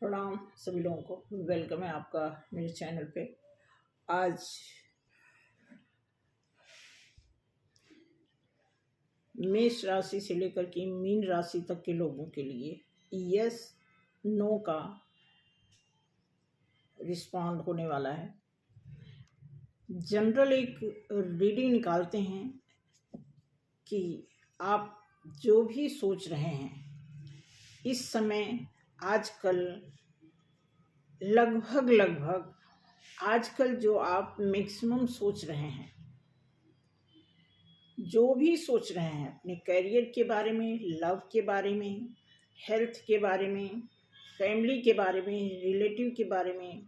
प्रणाम सभी लोगों को। वेलकम है आपका मेरे चैनल पे। आज मेष राशि से लेकर के मीन राशि तक के लोगों के लिए यस नो का रिस्पॉन्ड होने वाला है। जनरल एक रीडिंग निकालते हैं कि आप जो भी सोच रहे हैं इस समय आजकल लगभग आजकल जो आप मैक्सिमम सोच रहे हैं, जो भी सोच रहे हैं अपने करियर के बारे में, लव के बारे में, हेल्थ के बारे में, फैमिली के बारे में, रिलेटिव के बारे में,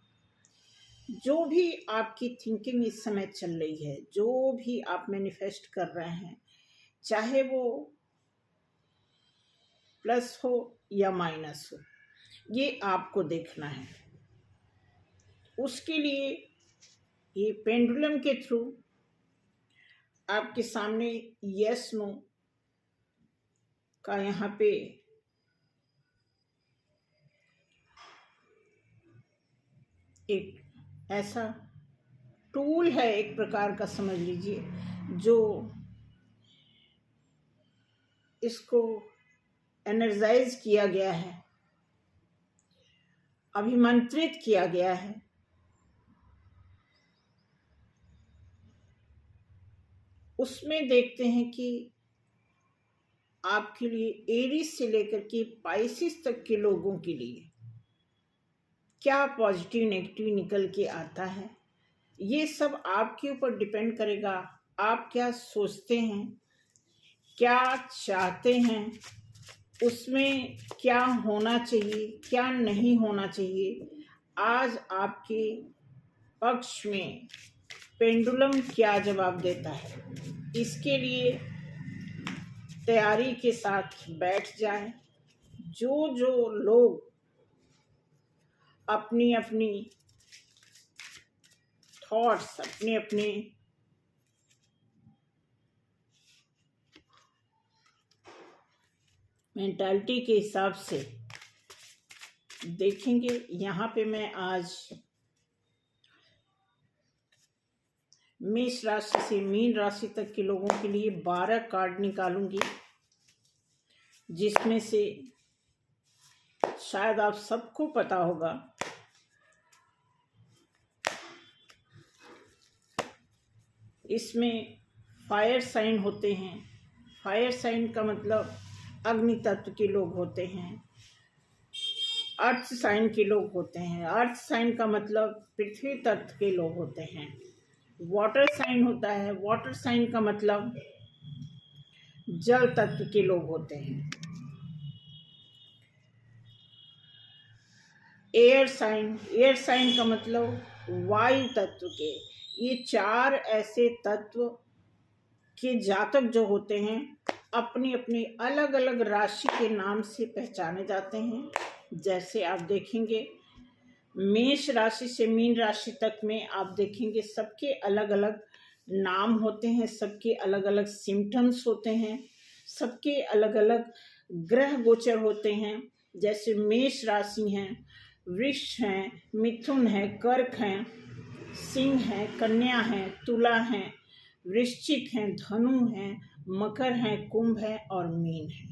जो भी आपकी थिंकिंग इस समय चल रही है, जो भी आप मैनिफेस्ट कर रहे हैं, चाहे वो प्लस हो या माइनस हो, ये आपको देखना है। उसके लिए ये पेंडुलम के थ्रू आपके सामने यस नो का यहाँ पे एक ऐसा टूल है, एक प्रकार का समझ लीजिए, जो इसको एनर्जाइज किया गया है, अभिमंत्रित किया गया है। उसमें देखते हैं कि आपके लिए एरीज से लेकर के पाइसिस तक के लोगों के लिए क्या पॉजिटिव नेगेटिव निकल के आता है। ये सब आपके ऊपर डिपेंड करेगा। आप क्या सोचते हैं, क्या चाहते हैं, उसमें क्या होना चाहिए, क्या नहीं होना चाहिए। आज आपके पक्ष में पेंडुलम क्या जवाब देता है, इसके लिए तैयारी के साथ बैठ जाएं। जो लोग अपनी अपनी थॉट्स, अपने अपने मेंटालिटी के हिसाब से देखेंगे। यहाँ पे मैं आज मेष राशि से मीन राशि तक के लोगों के लिए 12 कार्ड निकालूंगी, जिसमें से शायद आप सबको पता होगा इसमें फायर साइन होते हैं। फायर साइन का मतलब अग्नि तत्व के लोग होते हैं। अर्थ साइन के लोग होते हैं। अर्थ साइन का मतलब पृथ्वी तत्व के लोग होते हैं। वाटर साइन होता है। वाटर साइन का मतलब जल तत्व के लोग होते हैं। एयर साइन का मतलब वायु तत्व के। ये 4 ऐसे तत्व के जातक जो होते हैं अपनी अपनी अलग अलग राशि के नाम से पहचाने जाते हैं। जैसे आप देखेंगे मेष राशि से मीन राशि तक में आप देखेंगे सबके अलग अलग नाम होते हैं, सबके अलग अलग सिम्टम्स होते हैं, सबके अलग अलग ग्रह गोचर होते हैं। जैसे मेष राशि हैं, वृष हैं, मिथुन है, कर्क हैं, सिंह है, कन्या है, तुला है, वृश्चिक है, धनु है, मकर है, कुंभ है और मीन है।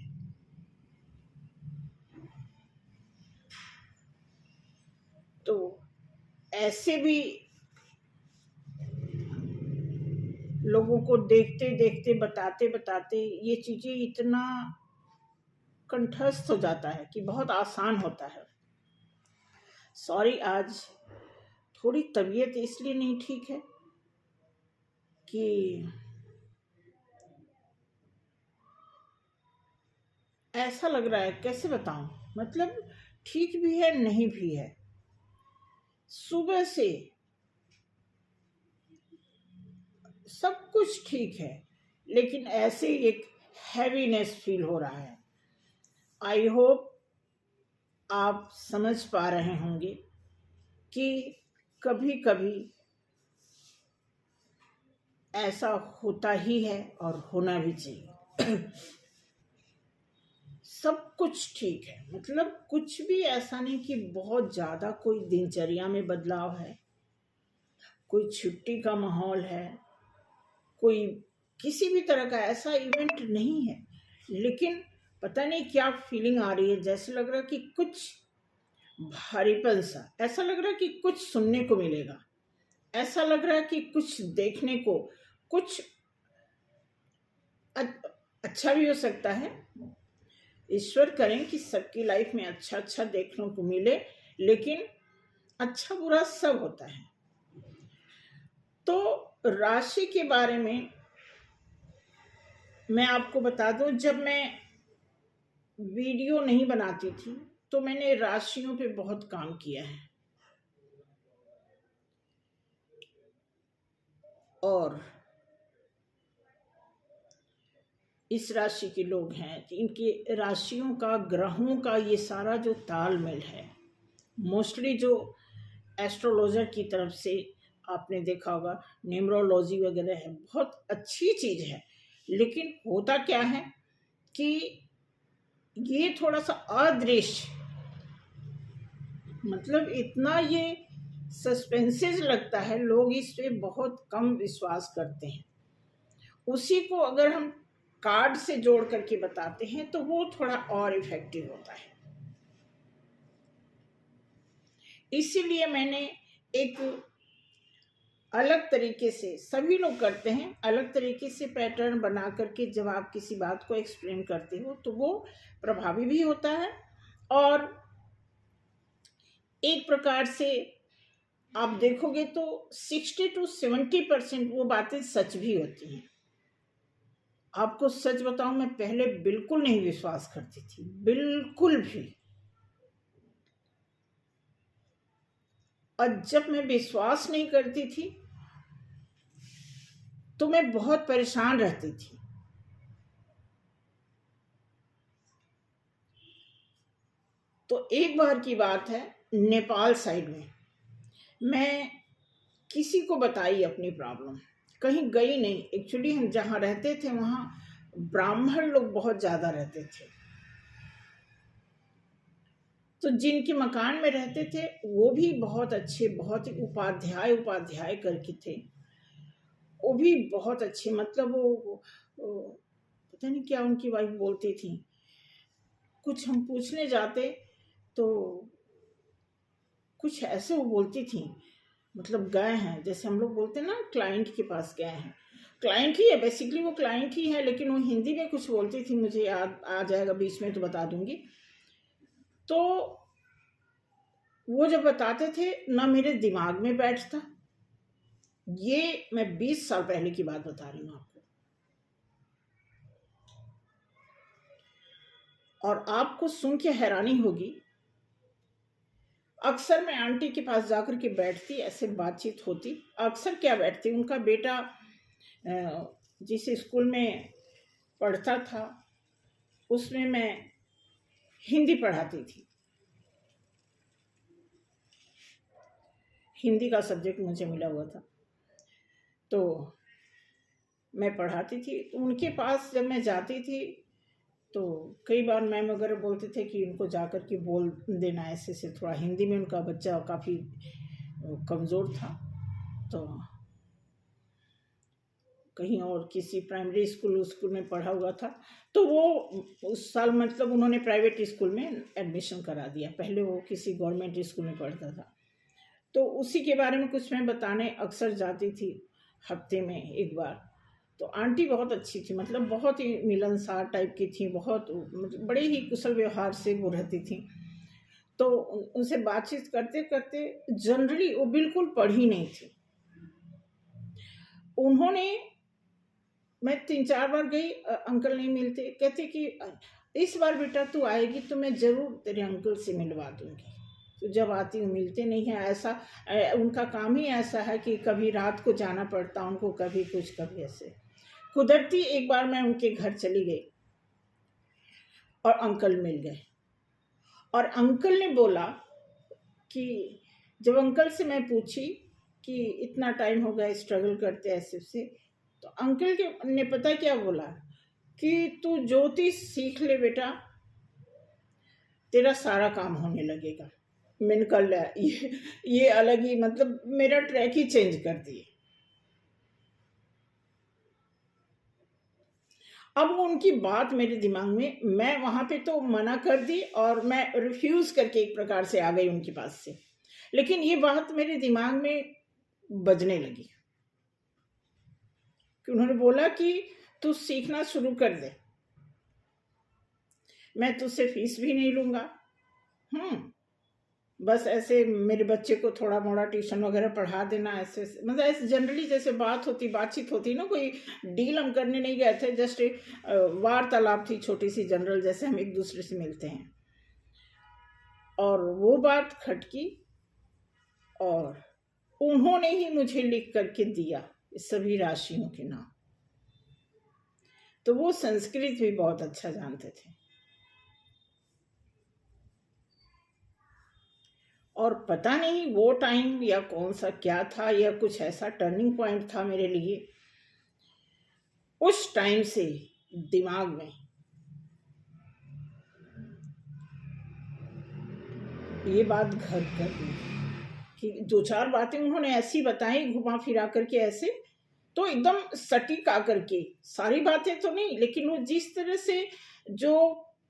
तो ऐसे भी लोगों को देखते देखते, बताते बताते ये चीजें इतना कंठस्थ हो जाता है कि बहुत आसान होता है। सॉरी, आज थोड़ी तबीयत इसलिए नहीं ठीक है कि ऐसा लग रहा है, कैसे बताऊं, मतलब ठीक भी है नहीं भी है। सुबह से सब कुछ ठीक है लेकिन ऐसे एक हैवीनेस फील हो रहा है। आई होप आप समझ पा रहे होंगे कि कभी कभी ऐसा होता ही है और होना भी चाहिए। सब कुछ ठीक है, मतलब कुछ भी ऐसा नहीं कि बहुत ज़्यादा कोई दिनचर्या में बदलाव है, कोई छुट्टी का माहौल है, कोई किसी भी तरह का ऐसा इवेंट नहीं है। लेकिन पता नहीं क्या फीलिंग आ रही है, जैसे लग रहा है कि कुछ भारीपन सा, ऐसा लग रहा है कि कुछ सुनने को मिलेगा, ऐसा लग रहा है कि कुछ देखने को, कुछ अच्छा भी हो सकता है। ईश्वर करें कि सबकी लाइफ में अच्छा अच्छा देखने को मिले, लेकिन अच्छा बुरा सब होता है। तो राशि के बारे में मैं आपको बता दूं, जब मैं वीडियो नहीं बनाती थी तो मैंने राशियों पे बहुत काम किया है, और इस राशि के लोग हैं, इनकी राशियों का, ग्रहों का ये सारा जो तालमेल है, मोस्टली जो एस्ट्रोलॉजर की तरफ से आपने देखा होगा, न्यूमरोलॉजी वगैरह है, बहुत अच्छी चीज़ है। लेकिन होता क्या है कि ये थोड़ा सा अदृश्य, मतलब इतना ये सस्पेंसेस लगता है, लोग इस पे बहुत कम विश्वास करते हैं। उसी को अगर हम कार्ड से जोड़ करके बताते हैं तो वो थोड़ा और इफेक्टिव होता है। इसीलिए मैंने एक अलग तरीके से, सभी लोग करते हैं, अलग तरीके से पैटर्न बना करके जब आप किसी बात को एक्सप्लेन करते हो तो वो प्रभावी भी होता है, और एक प्रकार से आप देखोगे तो 60 to 70% वो बातें सच भी होती हैं। आपको सच बताऊं, मैं पहले बिल्कुल नहीं विश्वास करती थी, बिल्कुल भी। और जब मैं विश्वास नहीं करती थी तो मैं बहुत परेशान रहती थी। तो एक बार की बात है, नेपाल साइड में मैं किसी को बताई अपनी प्रॉब्लम, कहीं गई नहीं। एक्चुअली हम जहाँ रहते थे वहाँ ब्राह्मण लोग बहुत ज़्यादा रहते थे, तो जिनके मकान में रहते थे वो भी बहुत अच्छे, बहुत ही उपाध्याय करके थे, वो भी बहुत अच्छे, मतलब वो पता नहीं क्या उनकी वाइफ बोलती थी, कुछ हम पूछने जाते तो कुछ ऐसे वो बोलती थी, मतलब गए हैं, जैसे हम लोग बोलते हैं ना, क्लाइंट के पास गए हैं, क्लाइंट ही है, बेसिकली वो क्लाइंट ही है, लेकिन वो हिंदी में कुछ बोलती थी, मुझे याद आ जाएगा बीच में तो बता दूंगी। तो वो जब बताते थे ना, मेरे दिमाग में बैठता। ये मैं 20 साल पहले की बात बता रही हूँ आपको, और आपको सुन के हैरानी होगी। अक्सर मैं आंटी के पास जाकर के बैठती, ऐसे बातचीत होती, अक्सर क्या बैठती, उनका बेटा जिस स्कूल में पढ़ता था उसमें मैं हिंदी पढ़ाती थी, हिंदी का सब्जेक्ट मुझे मिला हुआ था, तो मैं पढ़ाती थी। तो उनके पास जब मैं जाती थी तो कई बार मैम वगैरह बोलते थे कि उनको जाकर के बोल देना ऐसे से, थोड़ा हिंदी में, उनका बच्चा काफ़ी कमज़ोर था, तो कहीं और किसी प्राइमरी स्कूल में पढ़ा हुआ था, तो वो उस साल मतलब उन्होंने प्राइवेट स्कूल में एडमिशन करा दिया, पहले वो किसी गवर्नमेंट स्कूल में पढ़ता था। तो उसी के बारे में कुछ मैं बताने अक्सर जाती थी, हफ्ते में एक बार। तो आंटी बहुत अच्छी थी, मतलब बहुत ही मिलनसार टाइप की थी, बहुत मतलब बड़े ही कुशल व्यवहार से वो रहती थी। तो उनसे बातचीत करते करते, जनरली वो बिल्कुल पढ़ी नहीं थी, उन्होंने, मैं 3-4 बार गई, अंकल नहीं मिलते, कहते कि इस बार बेटा तू आएगी तो मैं ज़रूर तेरे अंकल से मिलवा दूंगी, तो जब आती हूँ मिलते नहीं हैं। ऐसा उनका काम ही ऐसा है कि कभी रात को जाना पड़ता उनको, कभी कुछ, कभी ऐसे। कुदरती एक बार मैं उनके घर चली गई और अंकल मिल गए, और अंकल ने बोला कि, जब अंकल से मैं पूछी कि इतना टाइम हो गया स्ट्रगल करते ऐसे से, तो अंकल के ने पता क्या बोला कि तू ज्योतिष सीख ले बेटा, तेरा सारा काम होने लगेगा। मैंने कर लिया। ये अलग ही, मतलब मेरा ट्रैक ही चेंज कर दिए। अब उनकी बात मेरे दिमाग में, मैं वहां पे तो मना कर दी और मैं रिफ्यूज करके एक प्रकार से आ गई उनके पास से। लेकिन ये बात मेरे दिमाग में बजने लगी कि उन्होंने बोला कि तू सीखना शुरू कर दे, मैं तुझसे फीस भी नहीं लूंगा। बस ऐसे मेरे बच्चे को थोड़ा मोड़ा ट्यूशन वगैरह पढ़ा देना, ऐसे मतलब ऐसे जनरली जैसे बातचीत होती ना, कोई डील हम करने नहीं गए थे, जस्ट वार्तालाप थी छोटी सी जनरल, जैसे हम एक दूसरे से मिलते हैं। और वो बात खटकी और उन्होंने ही मुझे लिख करके दिया इस सभी राशियों के नाम। तो वो संस्कृत भी बहुत अच्छा जानते थे। और पता नहीं वो टाइम या कौन सा क्या था, या कुछ ऐसा टर्निंग पॉइंट था मेरे लिए, उस टाइम से दिमाग में ये बात घर कर गई कि दो चार बातें उन्होंने ऐसी बताई घुमा फिरा करके, ऐसे तो एकदम सटीक आकर के, सारी बातें तो नहीं, लेकिन वो जिस तरह से,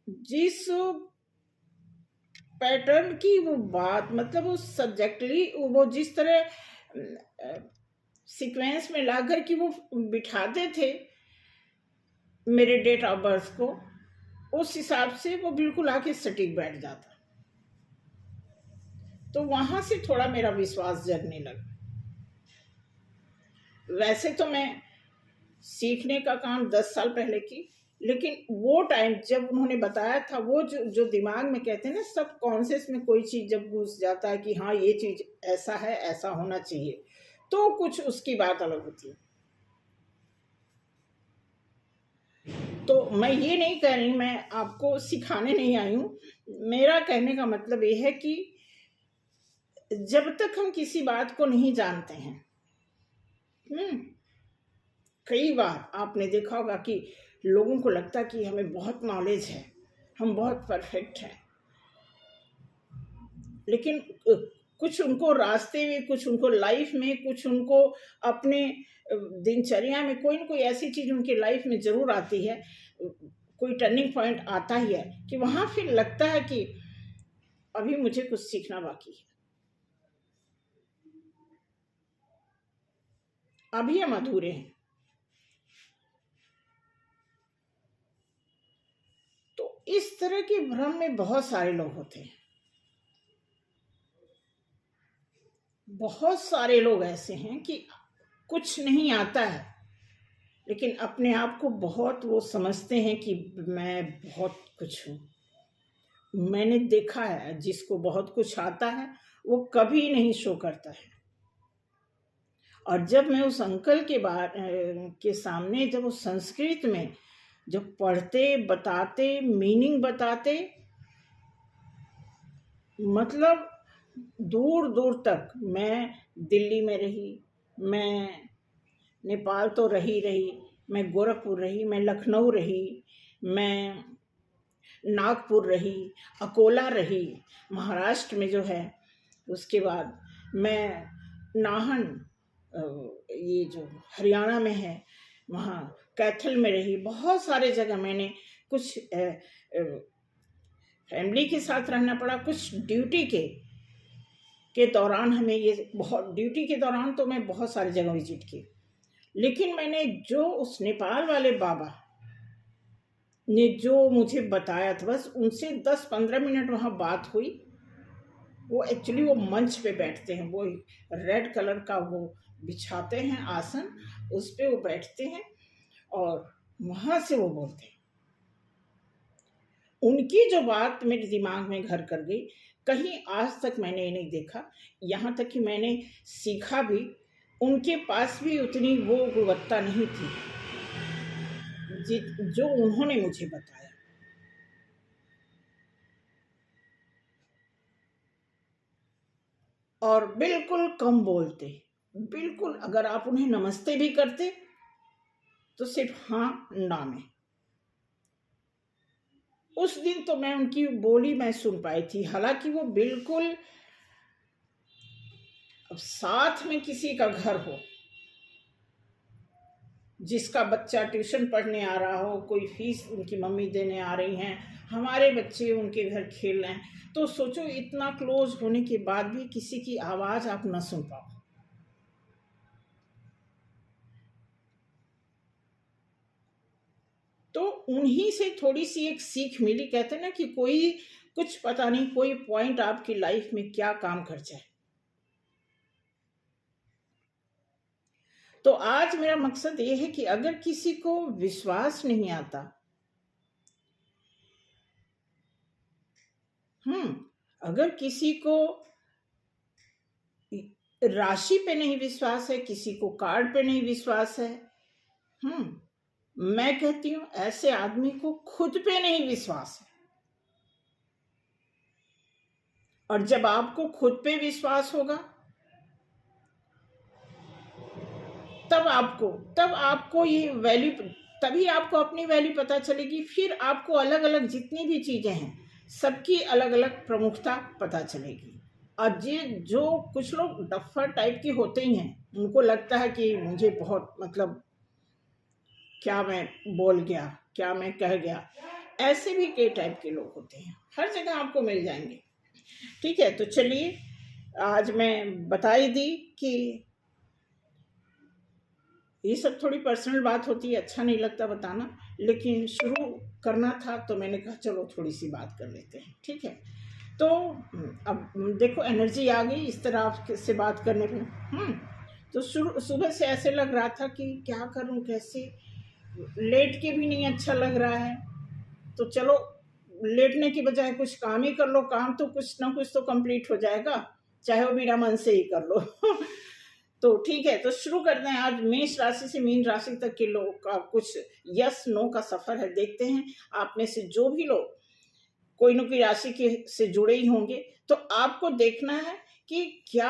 जिस पैटर्न की वो बात, मतलब वो सब्जेक्टली वो जिस तरह सीक्वेंस में लाकर कि वो बिठाते थे मेरे डेट ऑफ बर्थ को, उस हिसाब से वो बिल्कुल आके सटीक बैठ जाता। तो वहां से थोड़ा मेरा विश्वास जगने लगा। वैसे तो मैं सीखने का काम 10 साल पहले की, लेकिन वो टाइम जब उन्होंने बताया था, वो जो दिमाग में कहते हैं ना, सब कॉन्शियस में कोई चीज जब घुस जाता है कि हाँ ये चीज ऐसा है, ऐसा होना चाहिए, तो कुछ उसकी बात अलग होती है। तो मैं ये नहीं कह रही, मैं आपको सिखाने नहीं आई हूं। मेरा कहने का मतलब ये है कि जब तक हम किसी बात को नहीं जानते हैं, कई बार आपने देखा होगा कि लोगों को लगता है कि हमें बहुत नॉलेज है, हम बहुत परफेक्ट हैं, लेकिन कुछ उनको रास्ते में, कुछ उनको लाइफ में, कुछ उनको अपने दिनचर्या में कोई ना कोई ऐसी चीज उनकी लाइफ में जरूर आती है, कोई टर्निंग पॉइंट आता ही है कि वहां फिर लगता है कि अभी मुझे कुछ सीखना बाकी है, अभी हम अधूरे हैं। तो इस तरह के भ्रम में बहुत सारे लोग होते हैं, बहुत सारे लोग ऐसे हैं कि कुछ नहीं आता है, लेकिन अपने आप को बहुत वो समझते हैं कि मैं बहुत कुछ हूँ। मैंने देखा है जिसको बहुत कुछ आता है वो कभी नहीं शो करता है। और जब मैं उस अंकल के सामने, जब वो संस्कृत में जब पढ़ते, बताते, मीनिंग बताते, मतलब दूर दूर तक, मैं दिल्ली में रही, मैं नेपाल तो रही, मैं गोरखपुर रही, मैं लखनऊ रही, मैं नागपुर रही, अकोला रही, महाराष्ट्र में जो है, उसके बाद मैं नाहन, ये जो हरियाणा में है, वहाँ कैथल में रही, बहुत सारे जगह मैंने, कुछ फैमिली के साथ रहना पड़ा, कुछ ड्यूटी के दौरान हमें ये, बहुत ड्यूटी के दौरान तो मैं बहुत सारी जगह विजिट की। लेकिन मैंने जो उस नेपाल वाले बाबा ने जो मुझे बताया था, बस उनसे 10-15 मिनट वहाँ बात हुई। वो एक्चुअली वो मंच पे बैठते हैं, वो रेड कलर का वो बिछाते हैं आसन, उस पे वो बैठते हैं और वहाँ से वो बोलते हैं। उनकी जो बात मेरे दिमाग में घर कर गई, कहीं आज तक मैंने ये नहीं देखा। यहाँ तक कि मैंने सीखा भी, उनके पास भी उतनी वो गुणवत्ता नहीं थी जो उन्होंने मुझे बताया। और बिल्कुल कम बोलते, बिल्कुल, अगर आप उन्हें नमस्ते भी करते तो सिर्फ हाँ ना में। उस दिन तो मैं उनकी बोली मैं सुन पाई थी, हालांकि वो बिल्कुल, अब साथ में किसी का घर हो, जिसका बच्चा ट्यूशन पढ़ने आ रहा हो, कोई फीस उनकी मम्मी देने आ रही हैं, हमारे बच्चे उनके घर खेल रहे हैं, तो सोचो इतना क्लोज होने के बाद भी किसी की आवाज़ आप न सुन पाओ। तो उन्हीं से थोड़ी सी एक सीख मिली। कहते हैं ना कि कोई कुछ पता नहीं, कोई पॉइंट आपकी लाइफ में क्या काम कर जाए। तो आज मेरा मकसद ये है कि अगर किसी को विश्वास नहीं आता, अगर किसी को राशि पे नहीं विश्वास है, किसी को कार्ड पे नहीं विश्वास है, मैं कहती हूं ऐसे आदमी को खुद पे नहीं विश्वास है। और जब आपको खुद पे विश्वास होगा, तब आपको ये वैल्यू, तभी आपको अपनी वैल्यू पता चलेगी। फिर आपको अलग अलग जितनी भी चीजें हैं, सबकी अलग अलग प्रमुखता पता चलेगी। और जो कुछ लोग डफर टाइप के होते ही हैं, उनको लगता है कि मुझे बहुत, मतलब क्या मैं बोल गया, क्या मैं कह गया, ऐसे भी कई टाइप के लोग होते हैं, हर जगह आपको मिल जाएंगे। ठीक है, तो चलिए आज मैं बता ही दी कि ये सब थोड़ी पर्सनल बात होती है, अच्छा नहीं लगता बताना, लेकिन शुरू करना था तो मैंने कहा चलो थोड़ी सी बात कर लेते हैं। ठीक है, तो अब देखो एनर्जी आ गई इस तरह आपसे बात करने पे। तो सुबह से ऐसे लग रहा था कि क्या करूं, कैसे, लेट के भी नहीं अच्छा लग रहा है, तो चलो लेटने की बजाय कुछ काम ही कर लो, काम तो कुछ ना कुछ तो कंप्लीट हो जाएगा, चाहे वो बिना मन से ही कर लो। तो ठीक है, तो शुरू करते हैं। आज मेष राशि से मीन राशि तक के लोग का कुछ यस नो का सफर है। देखते हैं आप में से जो भी लोग कोई न कोई राशि के से जुड़े ही होंगे, तो आपको देखना है कि क्या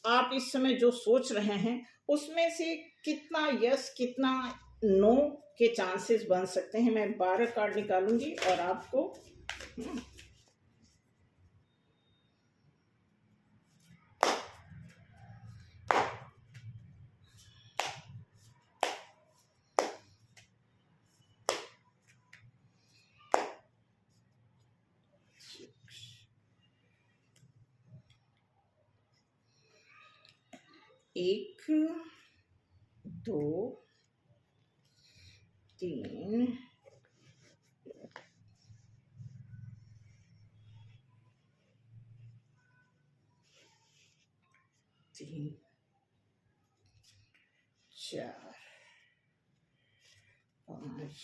आप इस समय जो सोच रहे हैं उसमें से कितना यस कितना नो के चांसेस बन सकते हैं। मैं 12 कार्ड निकालूंगी और आपको एक, दो, तीन, चार, पाँच,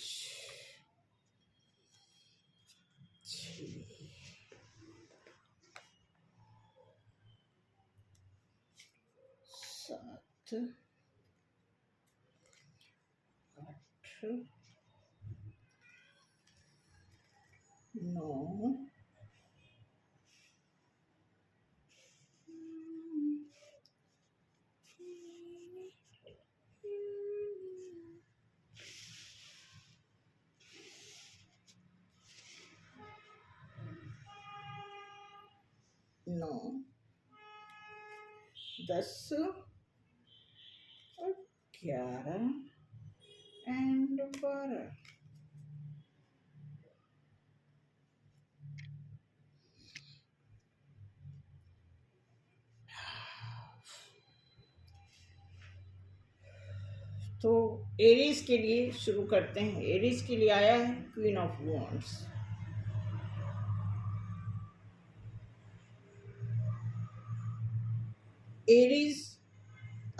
छः, सात, आठ, 9, 10 और 11 एंड 12। तो एरीज के लिए शुरू करते हैं। एरीज के लिए आया है क्वीन ऑफ वॉन्ड्स। एरीज,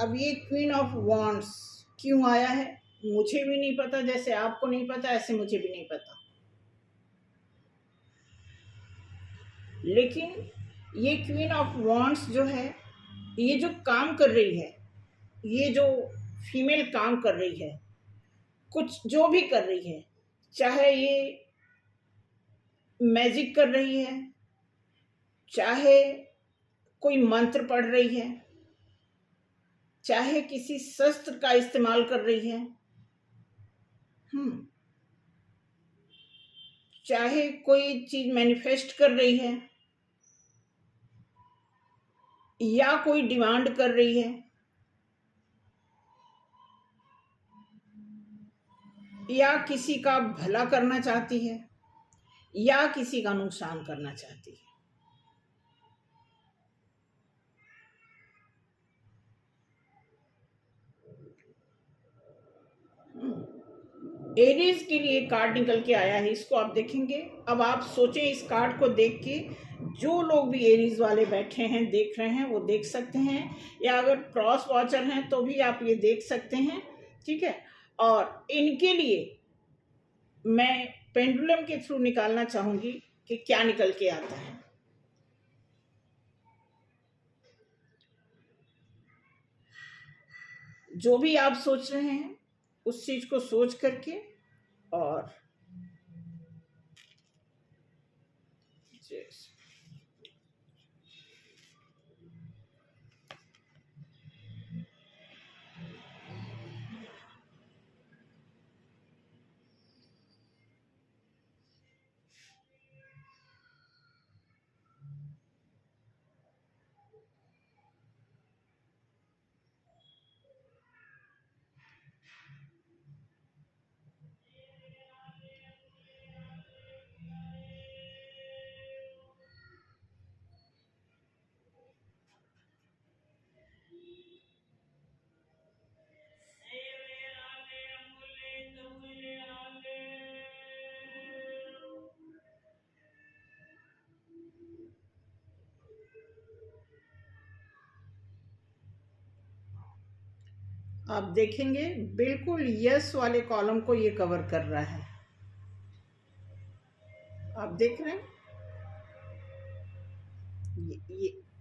अब ये क्वीन ऑफ वॉन्ड्स क्यों आया है मुझे भी नहीं पता, जैसे आपको नहीं पता ऐसे मुझे भी नहीं पता, लेकिन ये क्वीन ऑफ वॉन्ड्स जो है, ये जो काम कर रही है, ये जो फीमेल काम कर रही है, कुछ जो भी कर रही है, चाहे ये मैजिक कर रही है, चाहे कोई मंत्र पढ़ रही है, चाहे किसी शस्त्र का इस्तेमाल कर रही है, चाहे कोई चीज मैनिफेस्ट कर रही है या कोई डिमांड कर रही है या किसी का भला करना चाहती है या किसी का नुकसान करना चाहती है। एरीज के लिए कार्ड निकल के आया है, इसको आप देखेंगे। अब आप सोचें, इस कार्ड को देख के जो लोग भी एरीज वाले बैठे हैं देख रहे हैं वो देख सकते हैं, या अगर क्रॉस वॉचर हैं तो भी आप ये देख सकते हैं, ठीक है। और इनके लिए मैं पेंडुलम के थ्रू निकालना चाहूंगी कि क्या निकल के आता है। जो भी आप सोच रहे हैं उस चीज को सोच करके और आप देखेंगे बिल्कुल यस वाले कॉलम को ये कवर कर रहा है। आप देख रहे हैं,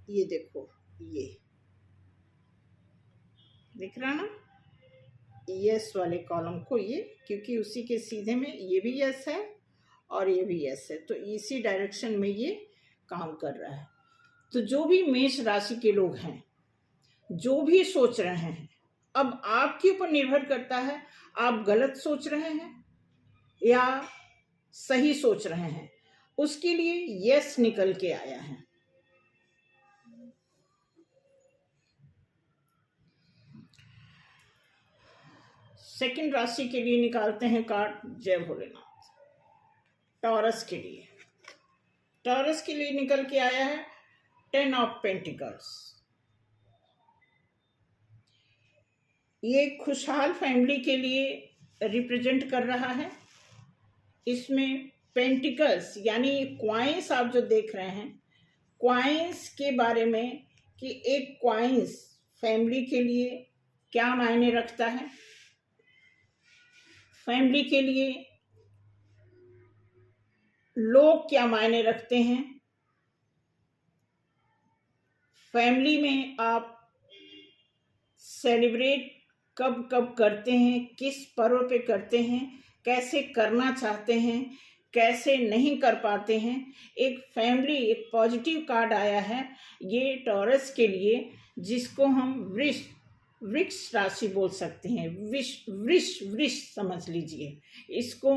ये देखो, ये दिख रहा ना, यस वाले कॉलम को ये, क्योंकि उसी के सीधे में ये भी यस है और ये भी यस है, तो इसी डायरेक्शन में ये काम कर रहा है। तो जो भी मेष राशि के लोग हैं, जो भी सोच रहे हैं, अब आपके ऊपर निर्भर करता है आप गलत सोच रहे हैं या सही सोच रहे हैं। उसके लिए यस निकल के आया है। सेकंड राशि के लिए निकालते हैं कार्ड, जय भोलेनाथ। टॉरस के लिए, टॉरस के लिए निकल के आया है 10 ऑफ पेंटिकल्स। ये खुशहाल फैमिली के लिए रिप्रेजेंट कर रहा है। इसमें पेंटिकल्स यानी क्वाइंस आप जो देख रहे हैं, क्वाइंस के बारे में कि एक क्वाइंस फैमिली के लिए क्या मायने रखता है, फैमिली के लिए लोग क्या मायने रखते हैं, फैमिली में आप सेलिब्रेट कब कब करते हैं, किस पर्व पे करते हैं, कैसे करना चाहते हैं, कैसे नहीं कर पाते हैं। एक फैमिली, एक पॉजिटिव कार्ड आया है ये टॉरस के लिए, जिसको हम वृष वृक्ष राशि बोल सकते हैं। वृष वृष समझ लीजिए, इसको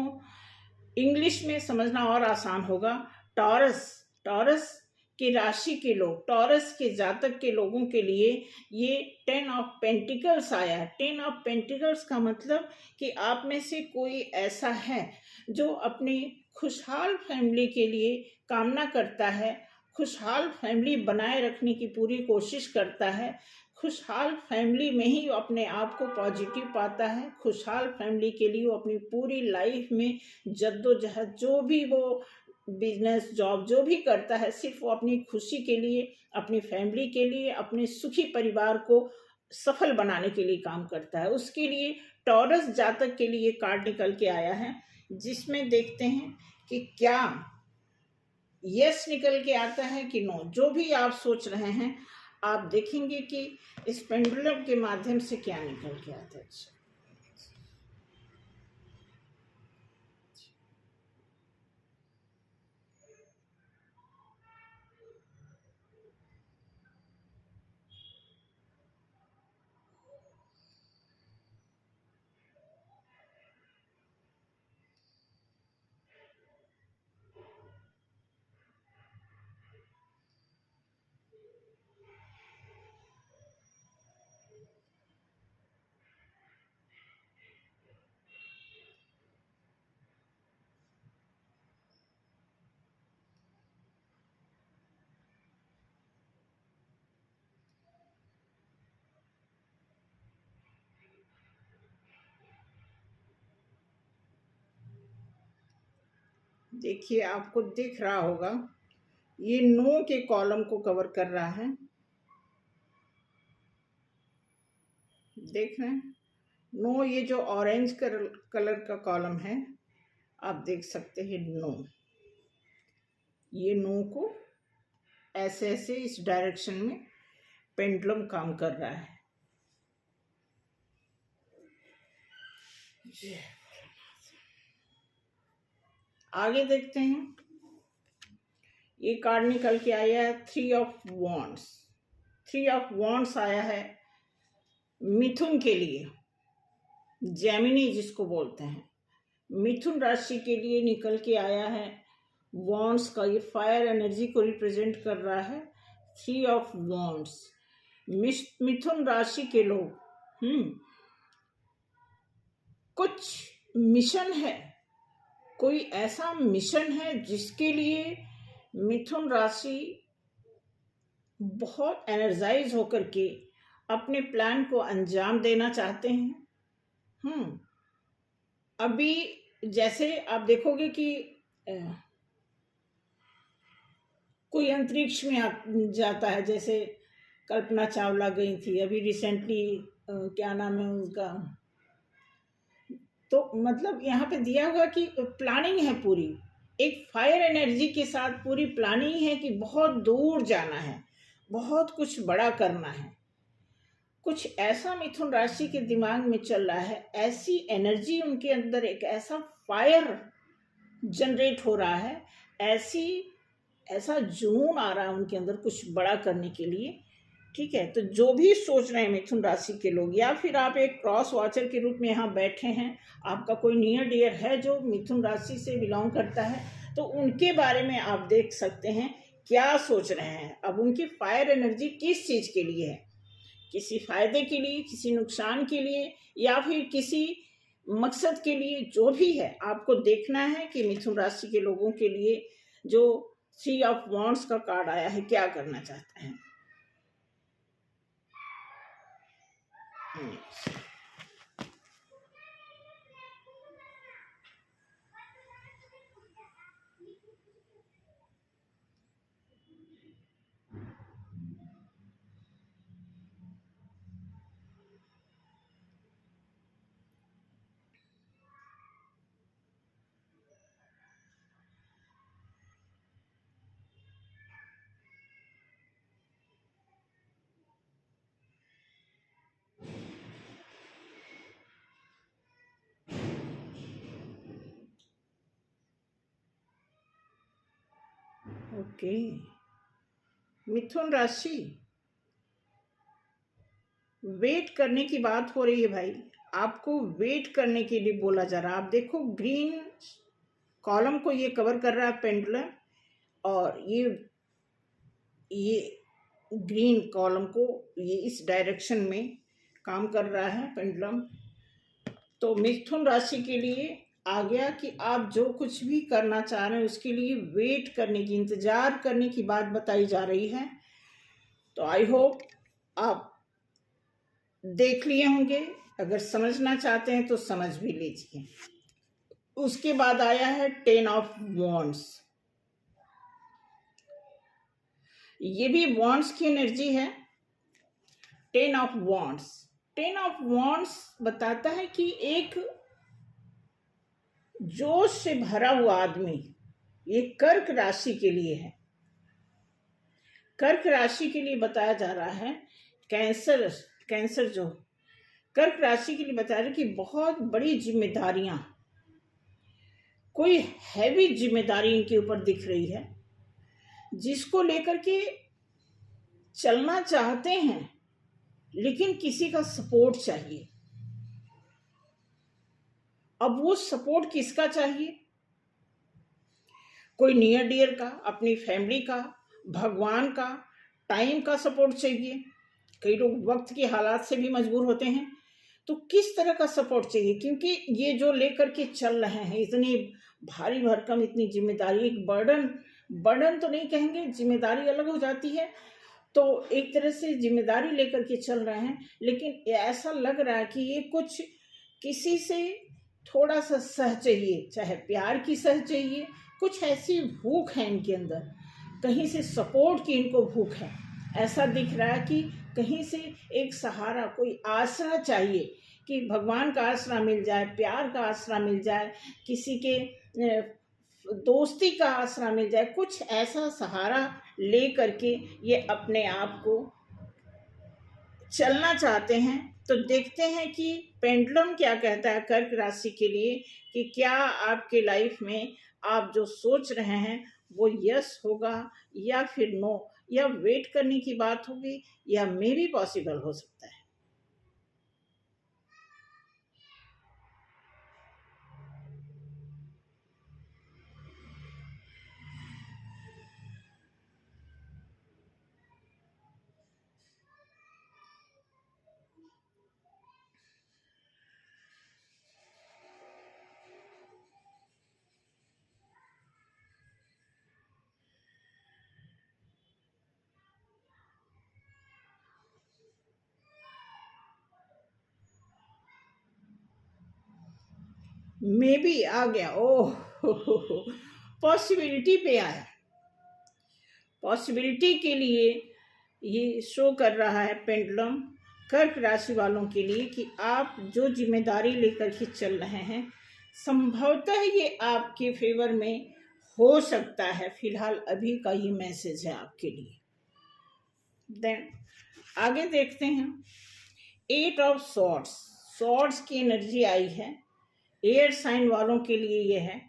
इंग्लिश में समझना और आसान होगा। टॉरस, टॉरस की राशि के लोग, टॉरस के जातक के लोगों के लिए ये 10 ऑफ पेंटिकल्स आया है। 10 ऑफ पेंटिकल्स का मतलब कि आप में से कोई ऐसा है जो अपनी खुशहाल फैमिली के लिए कामना करता है, खुशहाल फैमिली बनाए रखने की पूरी कोशिश करता है, खुशहाल फैमिली में ही अपने आप को पॉजिटिव पाता है, खुशहाल फैमिली के लिए वो अपनी पूरी लाइफ में जद्दोजहद, जो भी वो बिजनेस जॉब जो भी करता है, सिर्फ वो अपनी खुशी के लिए, अपनी फैमिली के लिए, अपने सुखी परिवार को सफल बनाने के लिए काम करता है। उसके लिए टॉरस जातक के लिए कार्ड निकल के आया है, जिसमें देखते हैं कि क्या यस निकल के आता है कि नो। जो भी आप सोच रहे हैं आप देखेंगे कि इस पेंडुलम के माध्यम से क्या निकल के आता है। देखिए आपको दिख रहा होगा, ये 9 के कॉलम को कवर कर रहा है। देख रहे हैं 9, ये जो ऑरेंज कलर का कॉलम है, आप देख सकते हैं 9। ये 9 को ऐसे ऐसे इस डायरेक्शन में पेंडुलम काम कर रहा है। आगे देखते हैं, ये कार्ड निकल के आया है 3 ऑफ वॉन्ड्स। 3 ऑफ वॉन्ड्स आया है मिथुन के लिए, जेमिनी जिसको बोलते हैं, मिथुन राशि के लिए निकल के आया है वॉन्ड्स का। ये फायर एनर्जी को रिप्रेजेंट कर रहा है 3 ऑफ वॉन्ड्स। मिथुन राशि के लोग कुछ मिशन है, कोई ऐसा मिशन है जिसके लिए मिथुन राशि बहुत एनर्जाइज होकर के अपने प्लान को अंजाम देना चाहते हैं। अभी जैसे आप देखोगे कि कोई अंतरिक्ष में जाता है, जैसे कल्पना चावला गई थी अभी रिसेंटली, क्या नाम है उनका, तो मतलब यहाँ पे दिया हुआ कि प्लानिंग है पूरी, एक फायर एनर्जी के साथ पूरी प्लानिंग है कि बहुत दूर जाना है, बहुत कुछ बड़ा करना है। कुछ ऐसा मिथुन राशि के दिमाग में चल रहा है, ऐसी एनर्जी उनके अंदर, एक ऐसा फायर जनरेट हो रहा है, ऐसा जुनून आ रहा है उनके अंदर कुछ बड़ा करने के लिए। ठीक है, तो जो भी सोच रहे हैं मिथुन राशि के लोग, या फिर आप एक क्रॉस वॉचर के रूप में यहाँ बैठे हैं, आपका कोई नियर डियर है जो मिथुन राशि से बिलोंग करता है, तो उनके बारे में आप देख सकते हैं क्या सोच रहे हैं। अब उनकी फायर एनर्जी किस चीज़ के लिए है, किसी फायदे के लिए, किसी नुकसान के लिए, या फिर किसी मकसद के लिए, जो भी है आपको देखना है कि मिथुन राशि के लोगों के लिए जो 3 ऑफ वॉन्ड्स का कार्ड आया है क्या करना चाहते हैं। ओके, मिथुन राशि, वेट करने की बात हो रही है भाई, आपको वेट करने के लिए बोला जा रहा है। आप देखो ग्रीन कॉलम को ये कवर कर रहा है पेंडुलम, और ये ग्रीन कॉलम को ये इस डायरेक्शन में काम कर रहा है पेंडुलम। तो मिथुन राशि के लिए आ गया कि आप जो कुछ भी करना चाह रहे हैं उसके लिए वेट करने की, इंतजार करने की बात बताई जा रही है। तो आई होप आप देख लिए होंगे, अगर समझना चाहते हैं तो समझ भी लीजिए। उसके बाद आया है 10 ऑफ वॉन्ड्स। ये भी वॉन्ड्स की एनर्जी है। 10 ऑफ वॉन्ड्स, 10 ऑफ वॉन्ड्स बताता है कि एक जोश से भरा हुआ आदमी, ये कर्क राशि के लिए है। कर्क राशि के लिए बताया जा रहा है, कैंसर जो कर्क राशि के लिए बताया जा रहा है कि बहुत बड़ी जिम्मेदारियां, कोई हैवी जिम्मेदारी इनके ऊपर दिख रही है, जिसको लेकर के चलना चाहते हैं, लेकिन किसी का सपोर्ट चाहिए। अब वो सपोर्ट किसका चाहिए? कोई नियर डियर का, अपनी फैमिली का, भगवान का, टाइम का सपोर्ट चाहिए। कई लोग वक्त के हालात से भी मजबूर होते हैं, तो किस तरह का सपोर्ट चाहिए? क्योंकि ये जो लेकर के चल रहे हैं, इतनी भारी भरकम, इतनी जिम्मेदारी, एक बर्डन तो नहीं कहेंगे, जिम्मेदारी अलग हो जाती है, तो एक तरह से जिम्मेदारी लेकर के चल रहे हैं, लेकिन ऐसा लग रहा है कि ये किसी से थोड़ा सा सह चाहिए, चाहे प्यार की सह चाहिए, कुछ ऐसी भूख है इनके अंदर, कहीं से सपोर्ट की इनको भूख है। ऐसा दिख रहा है कि कहीं से एक सहारा, कोई आसरा चाहिए, कि भगवान का आसरा मिल जाए, प्यार का आसरा मिल जाए, किसी के दोस्ती का आसरा मिल जाए, कुछ ऐसा सहारा ले करके ये अपने आप को चलना चाहते हैं। तो देखते हैं कि पेंडुलम क्या कहता है कर्क राशि के लिए, कि क्या आपके लाइफ में आप जो सोच रहे हैं वो यस होगा या फिर नो, या वेट करने की बात होगी, या मे भी पॉसिबल हो सकता है। मे बी आ गया, ओह पॉसिबिलिटी पे आया। पॉसिबिलिटी के लिए ये शो कर रहा है पेंडुलम कर्क राशि वालों के लिए, कि आप जो जिम्मेदारी लेकर के चल रहे हैं संभवतः ये आपके फेवर में हो सकता है। फिलहाल अभी का ये मैसेज है आपके लिए। देन आगे देखते हैं, 8 ऑफ सॉर्ड्स, सॉर्ड्स की एनर्जी आई है, एयर साइन वालों के लिए ये है,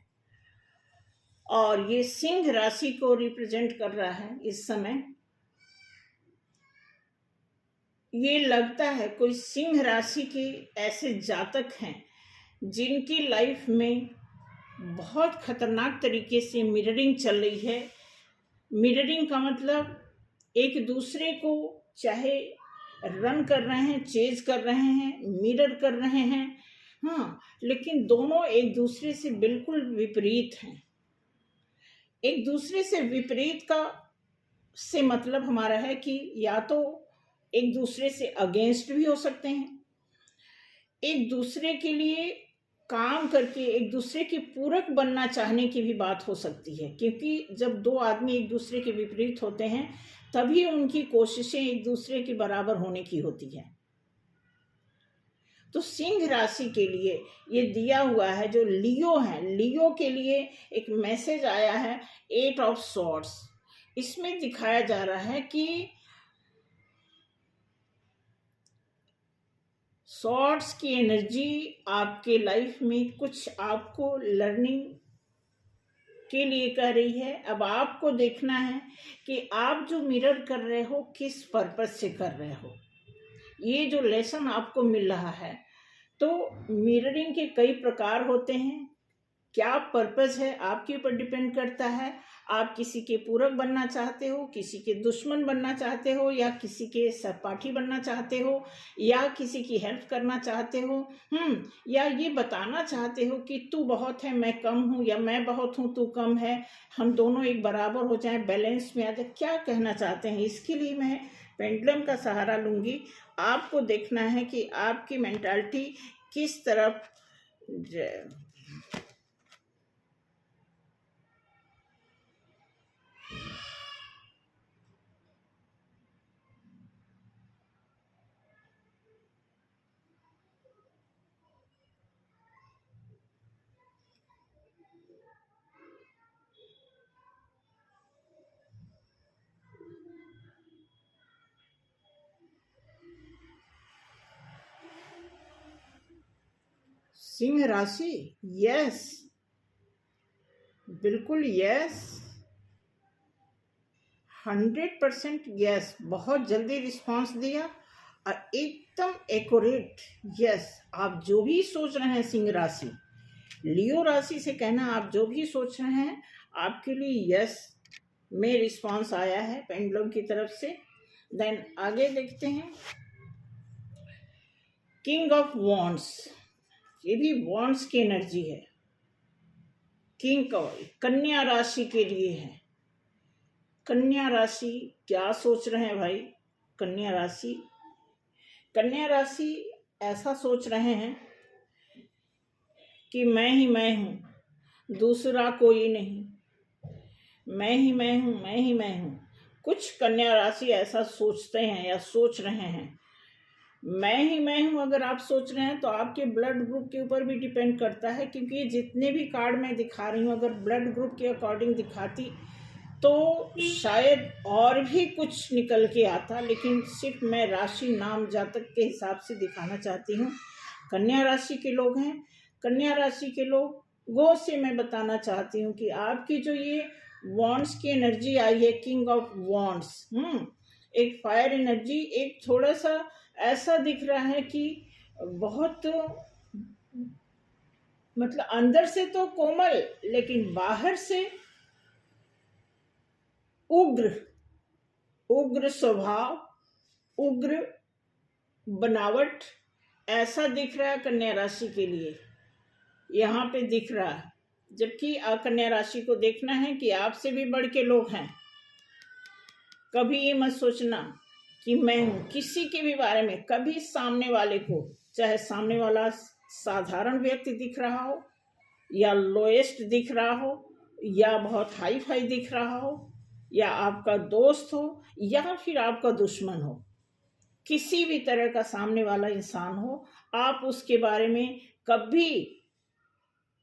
और ये सिंह राशि को रिप्रेजेंट कर रहा है इस समय। ये लगता है कोई सिंह राशि के ऐसे जातक हैं जिनकी लाइफ में बहुत खतरनाक तरीके से मिररिंग चल रही है। मिररिंग का मतलब एक दूसरे को चाहे रन कर रहे हैं, चेज कर रहे हैं, मिरर कर रहे हैं, हाँ, लेकिन दोनों एक दूसरे से बिल्कुल विपरीत हैं। एक दूसरे से विपरीत का से मतलब हमारा है कि या तो एक दूसरे से अगेंस्ट भी हो सकते हैं, एक दूसरे के लिए काम करके एक दूसरे के पूरक बनना चाहने की भी बात हो सकती है, क्योंकि जब दो आदमी एक दूसरे के विपरीत होते हैं तभी उनकी कोशिशें एक दूसरे के बराबर होने की होती है। तो सिंह राशि के लिए ये दिया हुआ है, जो लियो है, लियो के लिए एक मैसेज आया है 8 ऑफ सॉर्ड्स। इसमें दिखाया जा रहा है कि सॉर्ड्स की एनर्जी आपके लाइफ में कुछ आपको लर्निंग के लिए कह रही है। अब आपको देखना है कि आप जो मिरर कर रहे हो किस पर्पस से कर रहे हो। ये जो लेसन आपको मिल रहा है, तो मिररिंग के कई प्रकार होते हैं, क्या पर्पस है आपके ऊपर डिपेंड करता है। आप किसी के पूरक बनना चाहते हो, किसी के दुश्मन बनना चाहते हो, या किसी के सहपाठी बनना चाहते हो, या किसी की हेल्प करना चाहते हो, या ये बताना चाहते हो कि तू बहुत है मैं कम हूँ, या मैं बहुत हूँ तू कम है, हम दोनों एक बराबर हो जाएं, बैलेंस में आ जाए, क्या कहना चाहते हैं। इसके लिए मैं पेंडुलम का सहारा लूँगी। आपको देखना है कि आपकी मेंटालिटी किस तरफ सिंह राशि, यस, बिल्कुल यस, 100% यस। बहुत जल्दी रिस्पांस दिया और एकदम एक्यूरेट यस। आप जो भी सोच रहे हैं सिंह राशि, लियो राशि से कहना आप जो भी सोच रहे हैं आपके लिए यस में रिस्पांस आया है पेंडुलम की तरफ से। देन आगे देखते हैं, किंग ऑफ वॉन्ड्स, ये भी वॉन्ड्स की एनर्जी है। किंग का कन्या राशि के लिए है। कन्या राशि क्या सोच रहे हैं भाई। कन्या राशि, कन्या राशि ऐसा सोच रहे हैं कि मैं ही मैं हूँ, दूसरा कोई नहीं, मैं ही मैं हूँ, मैं ही मैं हूँ। कुछ कन्या राशि ऐसा सोचते हैं या सोच रहे हैं। मैं ही मैं हूँ अगर आप सोच रहे हैं तो आपके ब्लड ग्रुप के ऊपर भी डिपेंड करता है, क्योंकि जितने भी कार्ड मैं दिखा रही हूँ अगर ब्लड ग्रुप के अकॉर्डिंग दिखाती तो शायद और भी कुछ निकल के आता, लेकिन सिर्फ मैं राशि नाम जातक के हिसाब से दिखाना चाहती हूँ। कन्या राशि के लोग हैं, कन्या राशि के लोगों से मैं बताना चाहती हूँ कि आपकी जो ये वॉन्ड्स की एनर्जी आई है, किंग ऑफ वॉन्ड्स, एक फायर एनर्जी, एक थोड़ा सा ऐसा दिख रहा है कि बहुत, मतलब अंदर से तो कोमल लेकिन बाहर से उग्र, उग्र स्वभाव, उग्र बनावट ऐसा दिख रहा है कन्या राशि के लिए, यहाँ पे दिख रहा है। जबकि कन्या राशि को देखना है कि आपसे भी बढ़ के लोग हैं। कभी ये मत सोचना कि मैं हूं किसी के भी बारे में। कभी सामने वाले को, चाहे सामने वाला साधारण व्यक्ति दिख रहा हो या लोएस्ट दिख रहा हो या बहुत हाई फाई दिख रहा हो या आपका दोस्त हो या फिर आपका दुश्मन हो, किसी भी तरह का सामने वाला इंसान हो, आप उसके बारे में कभी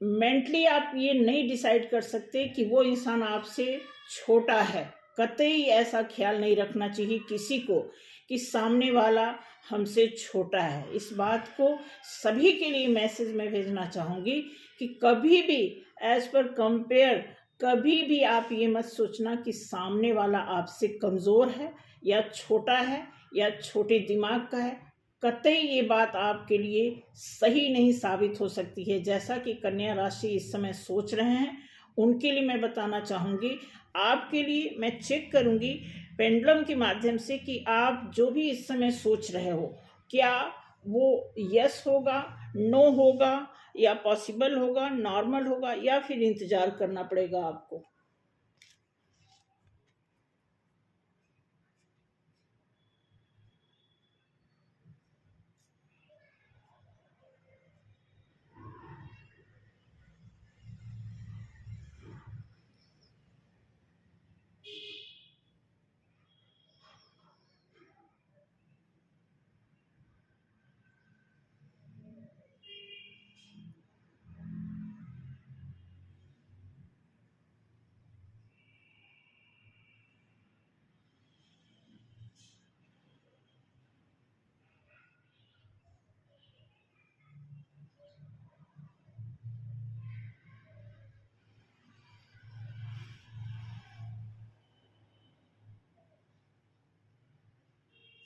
मेंटली आप ये नहीं डिसाइड कर सकते कि वो इंसान आपसे छोटा है। कतई ऐसा ख्याल नहीं रखना चाहिए किसी को कि सामने वाला हमसे छोटा है। इस बात को सभी के लिए मैसेज में भेजना चाहूँगी कि कभी भी एज पर कंपेयर, कभी भी आप ये मत सोचना कि सामने वाला आपसे कमज़ोर है या छोटा है या छोटे दिमाग का है। कतई ये बात आपके लिए सही नहीं साबित हो सकती है। जैसा कि कन्या राशि इस समय सोच रहे हैं, उनके लिए मैं बताना चाहूँगी, आपके लिए मैं चेक करूँगी पेंडुलम के माध्यम से कि आप जो भी इस समय सोच रहे हो, क्या वो यस होगा, नो होगा, या पॉसिबल होगा, नॉर्मल होगा, या फिर इंतज़ार करना पड़ेगा आपको।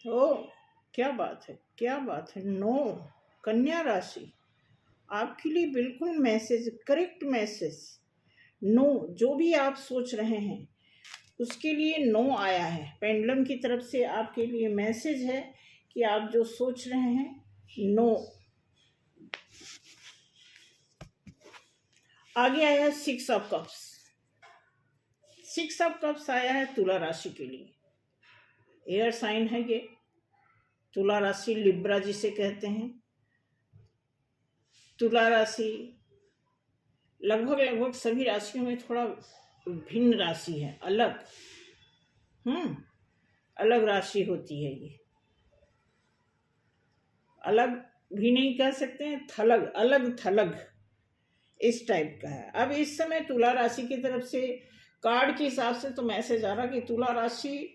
ओ, क्या बात है, क्या बात है। नो, कन्या राशि आपके लिए बिल्कुल मैसेज, करेक्ट मैसेज। नो, जो भी आप सोच रहे हैं उसके लिए नो आया है। पेंडुलम की तरफ से आपके लिए मैसेज है कि आप जो सोच रहे हैं, नो। आगे आया 6 ऑफ कप्स। 6 ऑफ कप्स आया है तुला राशि के लिए। एयर साइन है ये। तुला राशि लिब्रा जिसे कहते हैं। तुला राशि लगभग लगभग सभी राशियों में थोड़ा भिन्न राशि है, अलग, अलग राशि होती है ये। अलग भी नहीं कह सकते हैं, थलग, अलग थलग, इस टाइप का है। अब इस समय तुला राशि की तरफ से कार्ड के हिसाब से तो मैसेज आ रहा कि तुला राशि,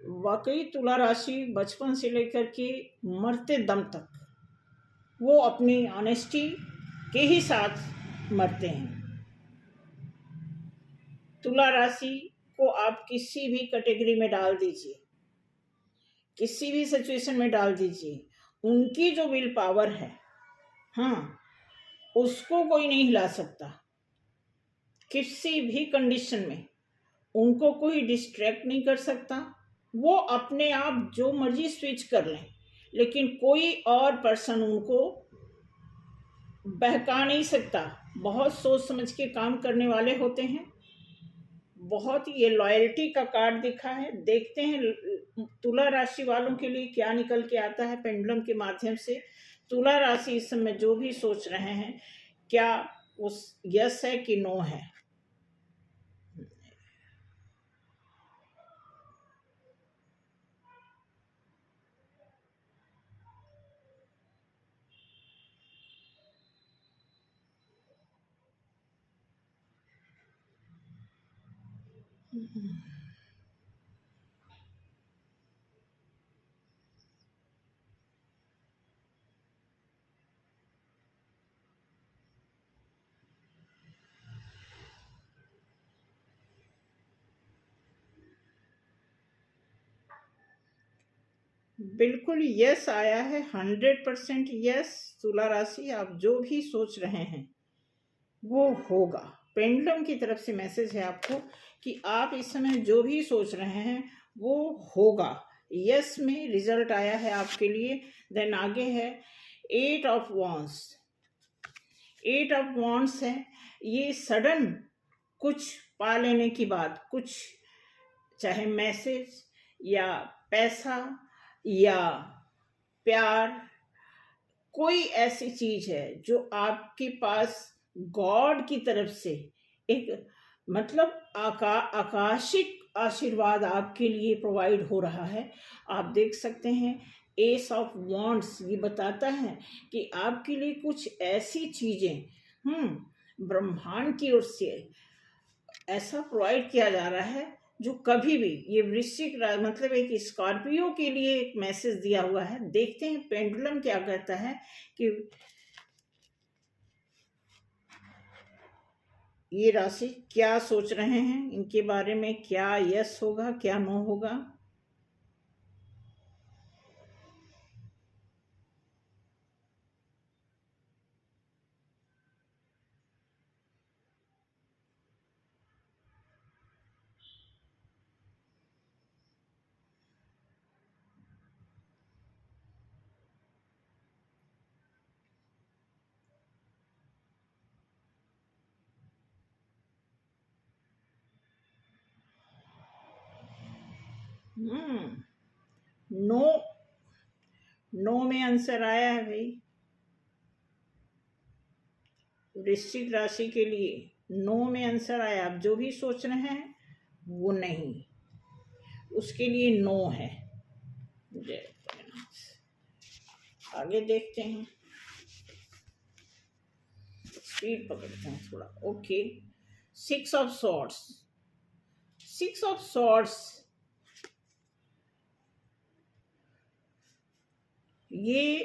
वाकई तुला राशि बचपन से लेकर के मरते दम तक वो अपनी ऑनेस्टी के ही साथ मरते हैं। तुला राशि को आप किसी भी कैटेगरी में डाल दीजिए, किसी भी सिचुएशन में डाल दीजिए, उनकी जो विल पावर है, हाँ, उसको कोई नहीं हिला सकता। किसी भी कंडीशन में उनको कोई डिस्ट्रैक्ट नहीं कर सकता। वो अपने आप जो मर्जी स्विच कर लें, लेकिन कोई और पर्सन उनको बहका नहीं सकता। बहुत सोच समझ के काम करने वाले होते हैं। बहुत, ये लॉयल्टी का कार्ड दिखा है। देखते हैं तुला राशि वालों के लिए क्या निकल के आता है पेंडुलम के माध्यम से। तुला राशि इस समय जो भी सोच रहे हैं, क्या उस यस है कि नो है। बिल्कुल यस आया है, 100% यस। तुला राशि, आप जो भी सोच रहे हैं वो होगा। पेंडुलम की तरफ से मैसेज है आपको कि आप इस समय जो भी सोच रहे हैं वो होगा। यस में रिजल्ट आया है आपके लिए। देन आगे है 8 ऑफ वॉन्ड्स। 8 ऑफ वॉन्ड्स है, ये सडन कुछ पा लेने की बात, कुछ चाहे मैसेज या पैसा या प्यार, कोई ऐसी चीज है जो आपके पास गॉड की तरफ से एक मतलब आकाशिक आशीर्वाद आपके लिए प्रोवाइड हो रहा है। आप देख सकते हैं एस ऑफ वॉन्ड्स, ये बताता है कि आपके लिए कुछ ऐसी चीजें ब्रह्मांड की ओर से ऐसा प्रोवाइड किया जा रहा है जो कभी भी, ये वृश्चिक मतलब एक स्कॉर्पियो के लिए एक मैसेज दिया हुआ है। देखते हैं पेंडुलम क्या कहता है कि ये राशि क्या सोच रहे हैं, इनके बारे में क्या यस होगा क्या नो होगा। नो, नो में आंसर आया है भाई। वृश्चिक राशि के लिए नो में आंसर आया। आप जो भी सोच रहे हैं वो नहीं, उसके लिए नो है। आगे देखते हैं, स्पीड पकड़ते हैं थोड़ा। Okay, 6 of swords. 6 of swords, ये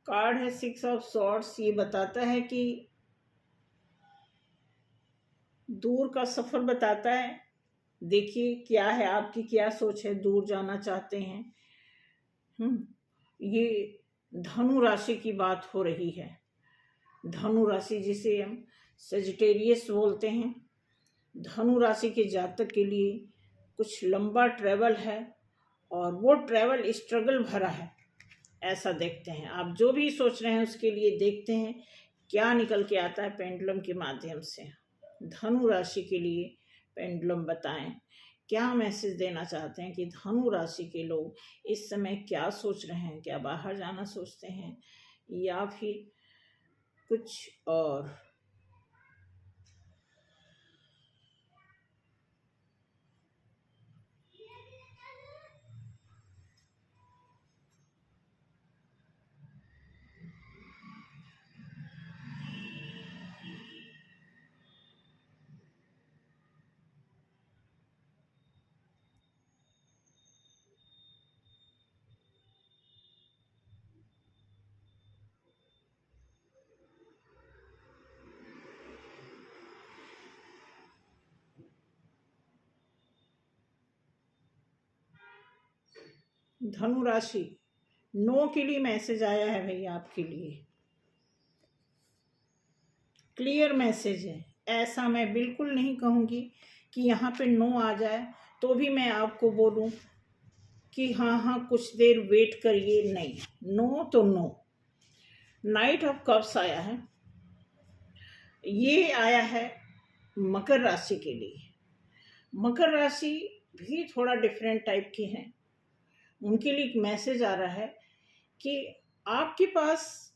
कार्ड है 6 ऑफ सॉर्ड्स। ये बताता है कि दूर का सफर बताता है। देखिए क्या है, आपकी क्या सोच है, दूर जाना चाहते हैं। ये धनु राशि की बात हो रही है। धनु राशि जिसे हम सजिटेरियस बोलते हैं। धनु राशि के जातक के लिए कुछ लंबा ट्रैवल है और वो ट्रैवल स्ट्रगल भरा है, ऐसा देखते हैं। आप जो भी सोच रहे हैं उसके लिए देखते हैं क्या निकल के आता है पेंडुलम के माध्यम से। धनु राशि के लिए पेंडुलम बताएं क्या मैसेज देना चाहते हैं कि धनु राशि के लोग इस समय क्या सोच रहे हैं। क्या बाहर जाना सोचते हैं या फिर कुछ और। धनु राशि, नो के लिए मैसेज आया है भैया आपके लिए। क्लियर मैसेज है। ऐसा मैं बिल्कुल नहीं कहूँगी कि यहाँ पे नो आ जाए तो भी मैं आपको बोलूँ कि हाँ कुछ देर वेट करिए, नहीं। नो तो नो। नाइट ऑफ कप्स आया है, ये आया है मकर राशि के लिए। मकर राशि भी थोड़ा डिफरेंट टाइप की है। उनके लिए एक मैसेज आ रहा है कि आपके पास,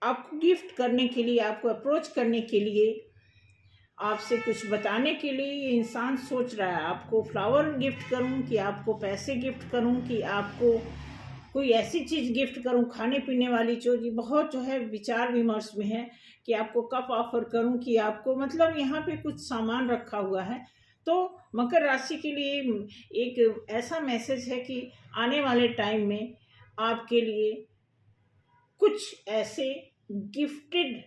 आपको गिफ्ट करने के लिए, आपको अप्रोच करने के लिए, आपसे कुछ बताने के लिए ये इंसान सोच रहा है। आपको फ्लावर गिफ्ट करूं कि आपको पैसे गिफ्ट करूं कि आपको कोई ऐसी चीज़ गिफ्ट करूं, खाने पीने वाली चीज़। बहुत जो है विचार विमर्श में है कि आपको कप ऑफर करूं कि आपको, मतलब यहाँ पे कुछ सामान रखा हुआ है तो मकर राशि के लिए एक ऐसा मैसेज है कि आने वाले टाइम में आपके लिए कुछ ऐसे गिफ्टेड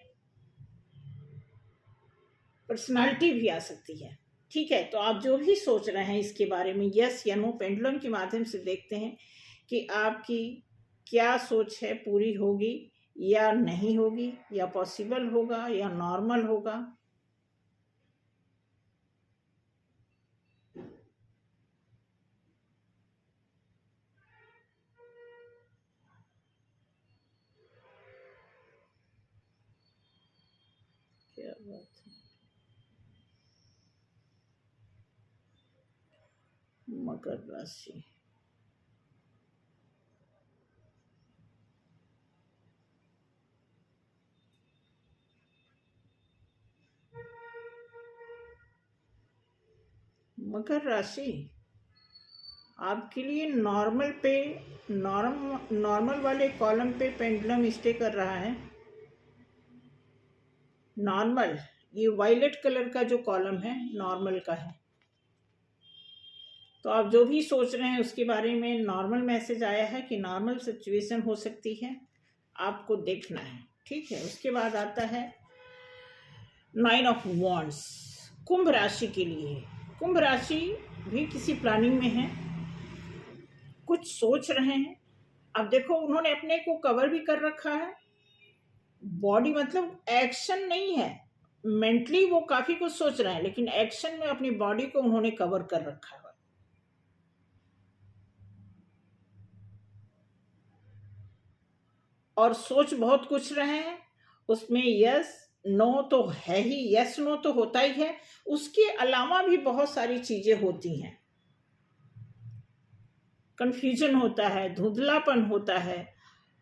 पर्सनालिटी भी आ सकती है। ठीक है, तो आप जो भी सोच रहे हैं इसके बारे में, यस या नो, पेंडुलम के माध्यम से देखते हैं कि आपकी क्या सोच है, पूरी होगी या नहीं होगी, या पॉसिबल होगा या नॉर्मल होगा। क्या बात है। मकर राशि, मकर राशि आपके लिए नॉर्मल वाले कॉलम पे पेंडुलम स्टे कर रहा है। नॉर्मल, ये वायलेट कलर का जो कॉलम है नॉर्मल का है। तो आप जो भी सोच रहे हैं उसके बारे में नॉर्मल मैसेज आया है कि नॉर्मल सिचुएशन हो सकती है, आपको देखना है। ठीक है, उसके बाद आता है 9 ऑफ वॉन्ड्स कुंभ राशि के लिए। कुंभ राशि भी किसी प्लानिंग में है, कुछ सोच रहे हैं। अब देखो, उन्होंने अपने को कवर भी कर रखा है। बॉडी मतलब एक्शन नहीं है, मेंटली वो काफी कुछ सोच रहे हैं, लेकिन एक्शन में अपनी बॉडी को उन्होंने कवर कर रखा है। और सोच बहुत कुछ रहे हैं, उसमें यस नो तो है ही, यस नो तो होता ही है, उसके अलावा भी बहुत सारी चीजें होती हैं। कंफ्यूजन होता है, धुंधलापन होता है,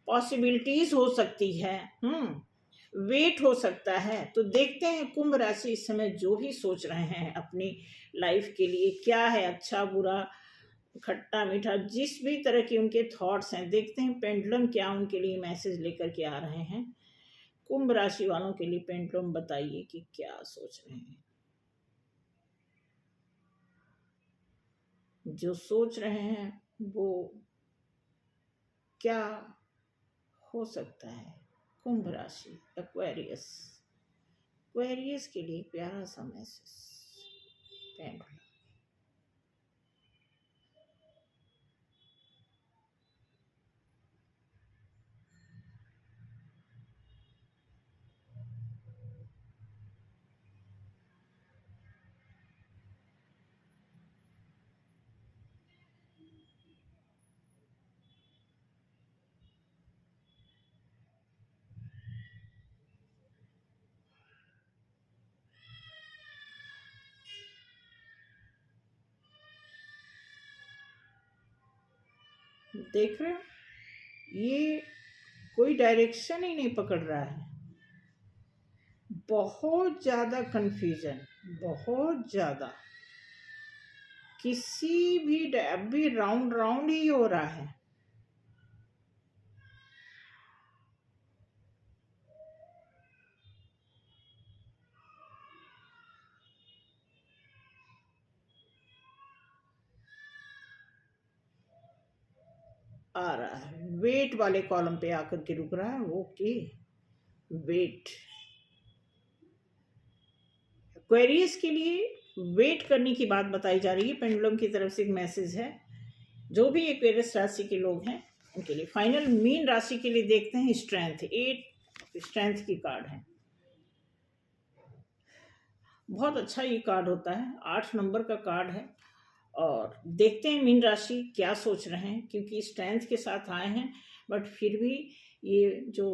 पॉसिबिलिटीज हो सकती है, वेट हो सकता है। तो देखते हैं कुंभ राशि इस समय जो भी सोच रहे हैं अपनी लाइफ के लिए, क्या है, अच्छा बुरा खट्टा मीठा, जिस भी तरह के उनके थॉट्स हैं, देखते हैं पेंडुलम क्या उनके लिए मैसेज लेकर के आ रहे हैं। कुंभ राशि वालों के लिए पेंडुलम बताइए कि क्या सोच रहे हैं। जो सोच रहे हैं वो क्या हो सकता है। कुंभ राशि, एक्वेरियस, एक्वेरियस के लिए प्यारा सा मैसेज पेंडुलम। देख रहे हो, ये कोई डायरेक्शन ही नहीं पकड़ रहा है, बहुत ज्यादा कंफ्यूजन, बहुत ज्यादा, किसी भी अभी राउंड राउंड ही हो रहा है। आ रहा है, वेट वाले कॉलम पे आकर के रुक रहा है। ओके, वेट, क्वेरीज के लिए वेट करने की बात बताई जा रही है। पेंडुलम की तरफ से एक मैसेज है, जो भी एक्वेरियस राशि के लोग हैं उनके लिए। फाइनल मीन राशि के लिए देखते हैं स्ट्रेंथ, 8 स्ट्रेंथ की कार्ड है। बहुत अच्छा ये कार्ड होता है, 8 नंबर का कार्ड है। और देखते हैं मीन राशि क्या सोच रहे हैं, क्योंकि स्ट्रेंथ के साथ आए हैं, बट फिर भी ये जो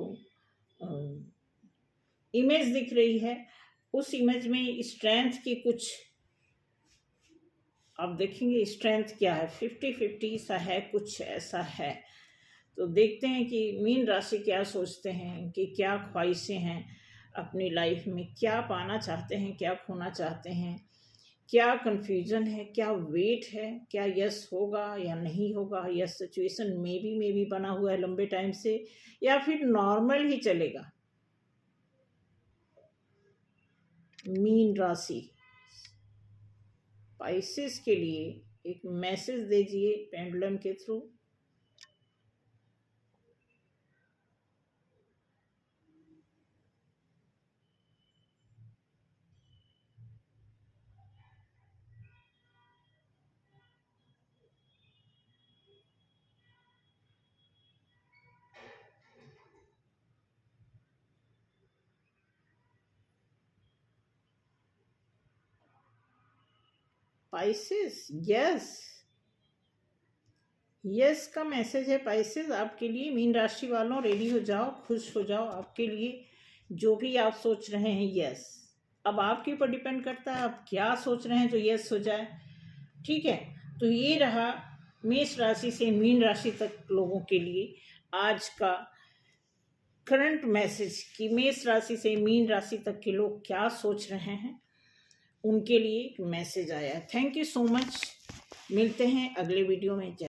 इमेज दिख रही है, उस इमेज में स्ट्रेंथ की कुछ आप देखेंगे। स्ट्रेंथ क्या है, 50-50 सा है, कुछ ऐसा है। तो देखते हैं कि मीन राशि क्या सोचते हैं, कि क्या ख्वाहिशें हैं अपनी लाइफ में, क्या पाना चाहते हैं, क्या खोना चाहते हैं, क्या कंफ्यूजन है, क्या वेट है, क्या यस होगा या नहीं होगा, यस सिचुएशन मे बी बना हुआ है लंबे टाइम से, या फिर नॉर्मल ही चलेगा। मीन राशि स्पाइसेस के लिए एक मैसेज दीजिए पेंडुलम के थ्रू। स्पाइसेस, यस यस का मैसेज है स्पाइसेस आपके लिए। मीन राशि वालों रेडी हो जाओ, खुश हो जाओ। आपके लिए जो भी आप सोच रहे हैं यस, अब आपके ऊपर डिपेंड करता है आप क्या सोच रहे हैं जो यस हो जाए। ठीक है, तो ये रहा मेष राशि से मीन राशि तक लोगों के लिए आज का करंट मैसेज कि मेष राशि से मीन राशि तक के लोग क्या सोच रहे हैं, उनके लिए एक मैसेज आया है। Thank you so much. मिलते हैं अगले वीडियो में।